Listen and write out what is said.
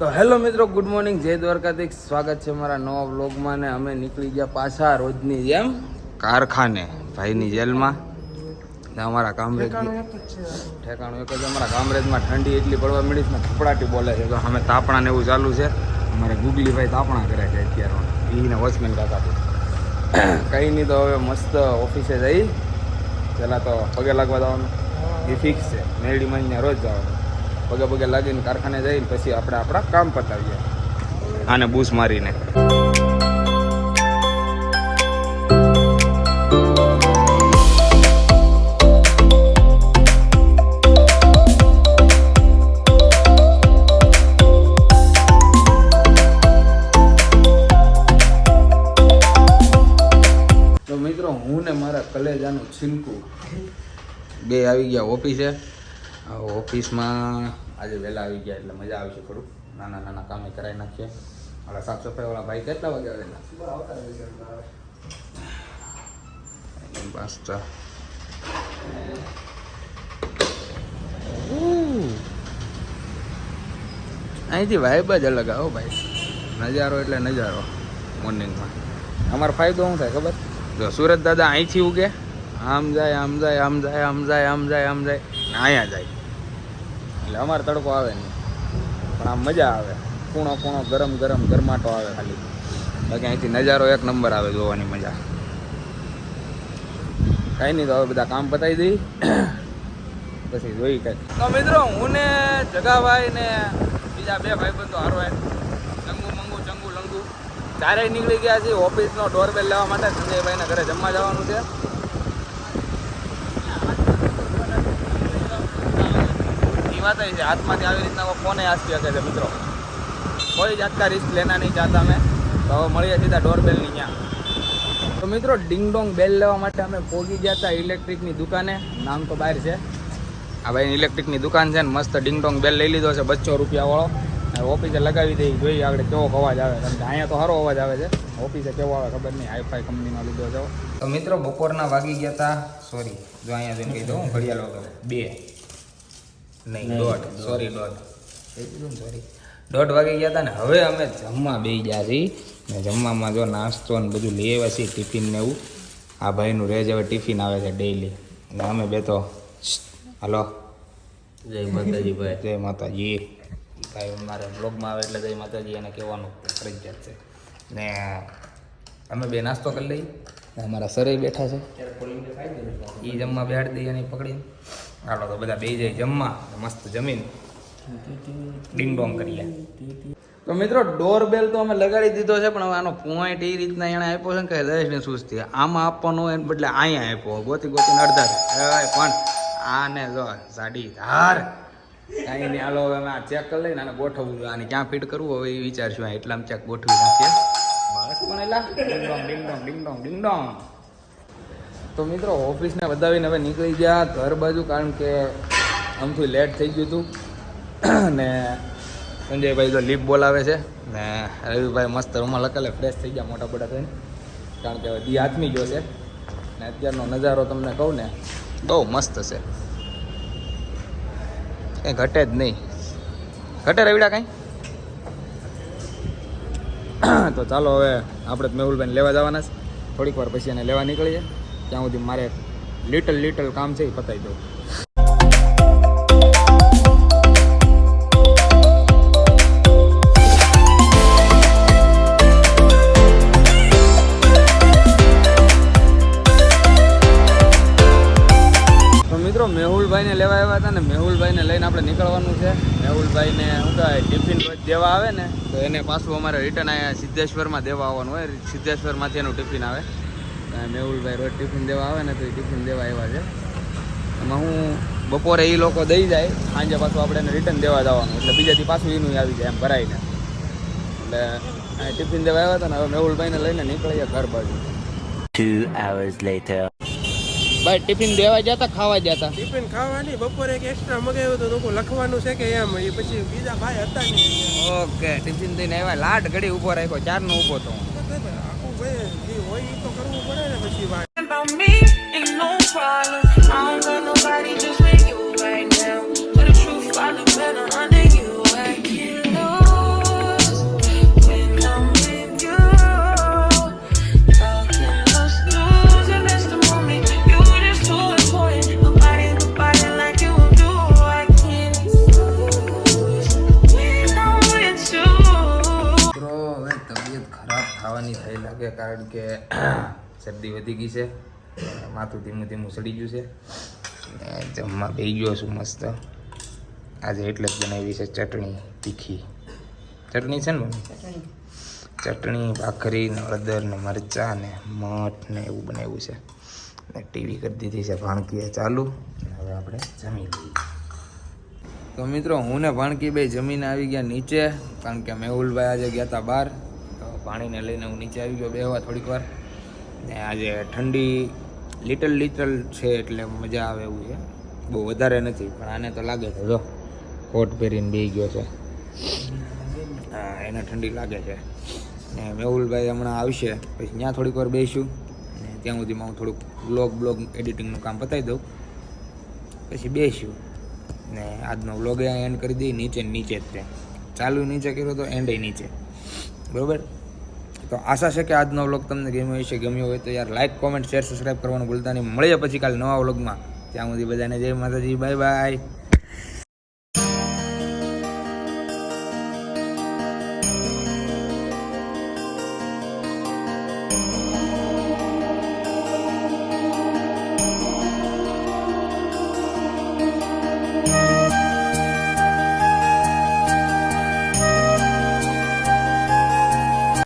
તો હેલો મિત્રો, good morning, જય દ્વારકાધીશ. સ્વાગત છે મારા નવા વ્લોગમાં. ને અમે નીકળી ગયા પાછા રોજની જેમ કારખાને ભાઈની જેલમાં. અમારા કામરેજ ઠેકાણું એક જ. અમારા કામરેજમાં ઠંડી એટલી પડવા મળી ને કપડાટી બોલે છે. તો અમે તાપણા ને એવું ચાલુ છે. અમારે ગુગલીભાઈ તાપણા કરે છે અત્યારે. એને વોચમેન કાકા કંઈ નહીં. તો હવે મસ્ત ઓફિસે જઈ. પહેલાં તો પગે લાગવા જવાનું એ ફિક્સ છે. મેરડી મારીને રોજ જવાનું. પગે પગે લાગીને કારખાને જઈને પછી આપણે આપણા કામ પતાવીએ આને બૂસ મારીને. તો મિત્રો, હું ને મારા કલેજાનું છિલકું બે આવી ગયા ઓફિસે. ઓફિસમાં આજે વહેલા આવી ગયા એટલે મજા આવશે. થોડુંક નાના નાના કામે કરાવી નાખીએ. આપણા સાફ સફાઈવાળા ભાઈ કેટલા વાગે આવેલા? પાસ્તા અહીંથી વાઇબ જ અલગ આવો ભાઈ. નજારો એટલે નજારો મોર્નિંગમાં. અમારો ફાયદો શું થાય ખબર? જો સુરત દાદા અહીંથી ઉગે, આમ જાય આમ જાય આમ જાય આમ જાય આમ જાય આમ જાય અહીંયા જાય. એટલે અમારે તડકો આવે નહીં, પણ આમ મજા આવે. કૂણો કૂણો ગરમ ગરમ ગરમાટો આવે ખાલી. બાકી અહીંથી નજારો એક નંબર આવે જોવાની મજા. કાંઈ નહીં, તો હવે બધા કામ પતાવી દઈ પછી જોઈ કંઈક. તો મિત્રો, હું ને જગાભાઈ ને બીજા બે ભાઈબંધો હારવાય ચંગુ મંગુ ચંગુ લંગુ ચારેય નીકળી ગયા છે ઓફિસનો ડોરબેલ લેવા માટે. સંજયભાઈના ઘરે જમવા જવાનું છે. વાત છે હાથમાંથી આવી રીતના ફોને આસકી શકે છે મિત્રો. કોઈ જાત કા રિસ્ક લેના નહીં ચાહતા અમે. તો હવે મળીએ સીધા ડોરબેલની ત્યાં. તો મિત્રો, ડિંગ ડોંગ બેલ લેવા માટે અમે પહોંચી ગયા હતા ઇલેક્ટ્રિકની દુકાને. નામ તો બહાર છે. આ ભાઈ ઇલેક્ટ્રિકની દુકાન છે ને મસ્ત ડિંગ ડોંગ બેલ લઈ લીધો છે 200 રૂપિયાવાળો. ઓફિસે લગાવી દઈ, જોઈએ આગળ કેવો અવાજ આવે. કારણ કે અહીંયા તો સારો અવાજ આવે છે. ઓફિસે કેવો આવે ખબર નહીં. હાઈફાઈ કંપનીનો લીધો છે. તો મિત્રો, બપોરના વાગી ગયા હતા. સોરી, જો અહીંયા જઈને કહી દઉં ઘડિયાળ વગર 2 નહીં 1:30. સોરી 1:30. સોરી 1:30 વાગી ગયા હતા ને હવે અમે જમવા બેસી ગયા છીએ. ને જમવામાં જો નાસ્તો ને બધું લઈ આવ્યા છીએ, ટિફિન ને એવું. આ ભાઈનું રેજ હવે ટિફિન આવે છે ડેઈલી. એટલે અમે બે તો હલો જય માતાજી ભાઈ. જય માતાજી ભાઈ. મારે બ્લોગમાં આવે એટલે જય માતાજી એને કહેવાનું ફરજિયાત છે. ને અમે બે નાસ્તો કરી લઈએ. અમારા સરે બેઠા છે, એ જમવા બેહાડી દઈએ અને પકડીને. હાલો તો બધા બે જાય જમવા. મસ્ત જમીન ડિંગ ડોંગ કરીએ. તો મિત્રો, ડોરબેલ તો અમે લગાડી દીધો છે, પણ હવે આનો પોઈન્ટ એ રીતના એણે આપ્યો છે ને કે દરેશને સુસ્તી આમાં આપવાનો હોય ને બદલે અહીંયા આપ્યો. ગોતી ગોતીને અડધા પણ આને જો સાડી ધાર કાંઈ નહીં. હાલો હવે અમે આ ચેક કરી લઈને આને ગોઠવવું જોઈએ. આને ક્યાં ફિટ કરવું હવે એ વિચારશું. એટલામાં ચેક ગોઠવી નાખીએ બસ. પણ એલા ડિંગ ડોંગ ડિંગ ડોંગ ડિંગ ડોંગ ડિંગ ડોંગ. તો મિત્રો, ઓફિસને બતાવીને હવે નીકળી ગયા ઘર બાજુ. કારણ કે આમથી લેટ થઈ ગયું હતું. ને સંજયભાઈ તો લીપ બોલાવે છે. ને રવિભાઈ મસ્ત રૂમાલ લખેલે ફ્રેશ થઈ ગયા મોટા મોટા થઈને. કારણ કે દી આથમી ગયો છે. ને અત્યારનો નજારો તમને કહું ને બહુ મસ્ત છે. કંઈ ઘટે જ નહીં. ઘટે રવિડા કાંઈ? તો ચાલો હવે આપણે મેહુલભાઈને લેવા જવાના છે. થોડીક વાર પછી એને લેવા નીકળીએ. ત્યાં સુધી મારે લિટલ કામ છે એ પતાવી દઉં. તો મિત્રો, મેહુલભાઈને લેવા આવ્યા હતા ને મેહુલભાઈને લઈને આપણે નીકળવાનું છે. મેહુલભાઈને શું કહેવાય ટિફિન રોજ દેવા આવે ને તો એને પાછું અમારે રિટર્ન અહીંયા સિદ્ધેશ્વરમાં દેવા આવવાનું હોય. સિદ્ધેશ્વરમાંથી એનું ટિફિન આવે. મેહુલભાઈ રોજ ટિફિન દેવા આવે ને તો એ ટિફિન દેવા આવ્યા છે. એમાં હું બપોરે એ લોકો દઈ જાય, સાંજે પાછું આપણે એને રિટર્ન દેવા જવાનું. એટલે બીજાથી પાછું એનું આવી જાય એમ ભરાઈને. એટલે ટિફિન દેવા આવ્યા હતા ને હવે મેહુલભાઈને લઈને નીકળીએ ઘર બાજુ. 2 hours later. ભાઈ ટિફિન દેવા ગયા હતા ખાવા ગયા હતા? ટિફિન ખાવાની બપોરે એક એક્સ્ટ્રા મગાવ્યું હતું. લોકો લખવાનું છે કે એમ એ પછી બીજા ભાઈ હતા નહીં. ઓકે, ટિફિન દઈને આવ્યા. લાટ ઘડી ઊભો રાખ્યો, 4નો ઊભો હતો. આખું ભાઈ જે હોય એ તો કરવું પડે ને પછી વાત. ખાવાની થઈ લાગે, કારણ કે શરદી વધી ગઈ છે, માથું ધીમું ધીમું સડી ગયું છે. ને જમવા બેસી ગયો છું મસ્ત. આજે એટલે જ બનાવી છે ચટણી, તીખી ચટણી છે ને મમ્મી? ચટણી, ભાખરી ને હળદર ને મરચાં ને મઠ ને એવું બનાવ્યું છે. ને ટીવી કરી દીધી છે ભાણકીએ ચાલુ. હવે આપણે જમી લઈએ. તો મિત્રો હું ને ભાણકી બે જમીને આવી ગયા નીચે, કારણ કે મેહુલભાઈ આજે ગયા હતા બહાર. તો પાણીને લઈને હું નીચે આવી ગયો બેહવા થોડીક વાર. ને આજે ઠંડી લિટલ છે એટલે મજા આવે એવું છે, બહુ વધારે નથી, પણ આને તો લાગે છે. જો કોટ પહેરીને બેસી ગયો છે. હા, એને ઠંડી લાગે છે. ને મેહુલભાઈ હમણાં આવશે પછી ત્યાં થોડીક વાર બેસીશું. ને ત્યાં સુધીમાં હું થોડુંક બ્લોગ એડિટિંગનું કામ પતાવી દઉં, પછી બેસીશું. ને આજનો વ્લોગ અહીંયા એન્ડ કરી દઈએ. નીચે જ તે ચાલુ નીચે કર્યો તો એન્ડ નીચે, બરાબર. તો આશા છે કે આજનો વ્લોગ તમને ગમ્યો હશે. ગમ્યો હોય તો યાર લાઈક, કોમેન્ટ, શેર, સબસ્ક્રાઈબ કરવાનું ભૂલતા નહીં. મળીએ પછી કાલે નવા વ્લોગમાં. ત્યાં સુધી બધાને જય માતાજી, બાય બાય.